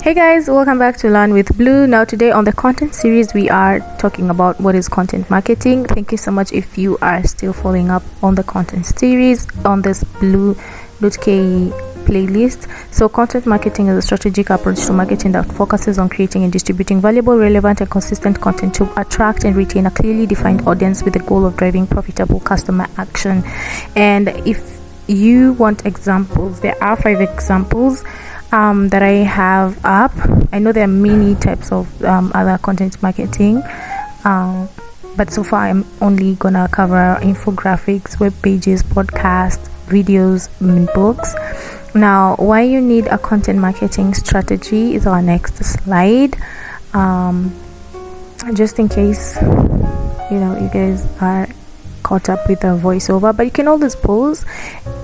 Hey guys, welcome back to Learn with Blue. Now today on the content series we are talking about what is content marketing. Thank you so much if you are still following up on the content series on this Blu.Ke playlist. So content marketing is a strategic approach to marketing that focuses on creating and distributing valuable, relevant and consistent content to attract and retain a clearly defined audience with the goal of driving profitable customer action. And if you want examples, there are 5 examples that I have up. I know there are many types of other content marketing, but so far I'm only gonna cover infographics, web pages, podcasts, videos, and books. Now, why you need a content marketing strategy is our next slide. Just in case you guys are caught up with a voiceover, but you can always pause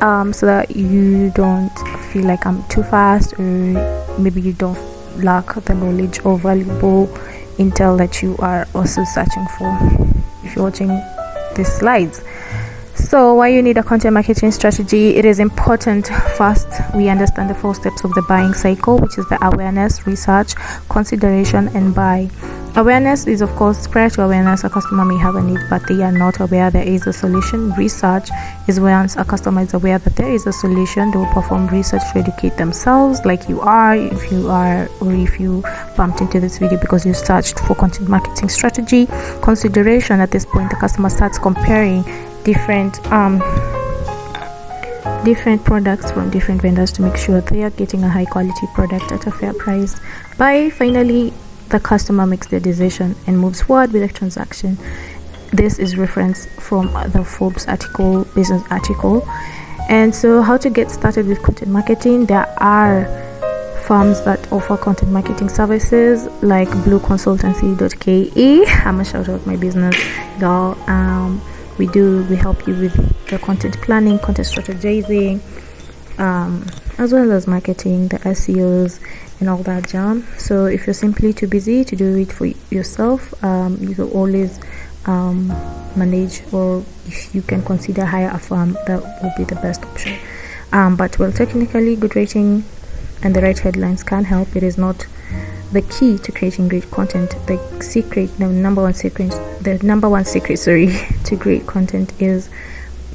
so that you don't feel like I'm too fast, or maybe you don't lack the knowledge or valuable intel that you are also searching for if you're watching these slides. So why you need a content marketing strategy? It is important first we understand the 4 steps of the buying cycle, which is the awareness, research, consideration, and buy. Awareness is, of course, prior to awareness, a customer may have a need but they are not aware there is a solution. Research is once a customer is aware that there is a solution, they will perform research to educate themselves, like you are, if you bumped into this video because you searched for content marketing strategy. Consideration, at this point the customer starts comparing different products from different vendors to make sure they are getting a high quality product at a fair price. Buy, finally, the customer makes their decision and moves forward with the transaction. This is referenced from the Forbes business article. And so how to get started with content marketing? There are firms that offer content marketing services like Blu.Ke. I'm a shout out my business girl. We help you with the content planning, content strategizing, as well as marketing, the SEOs and all that jam. So if you're simply too busy to do it for yourself, you can always manage, or if you can consider hire a firm, that will be the best option. But technically good rating and the right headlines can help. It is not the key to creating great content. The number one secret to great content is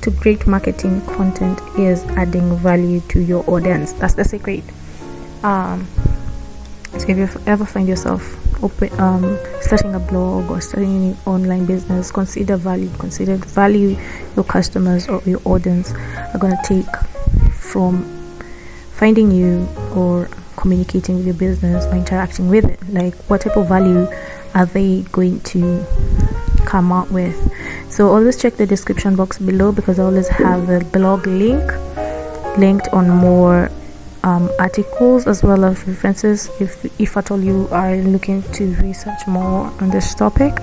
to great marketing content is adding value to your audience. That's the secret. So if you ever find yourself starting a blog or starting any online business, consider value your customers or your audience are going to take from finding you or communicating with your business or interacting with it. Like, what type of value are they going to come up with? So always check the description box below, because I always have the blog linked on more articles as well as references if at all you are looking to research more on this topic.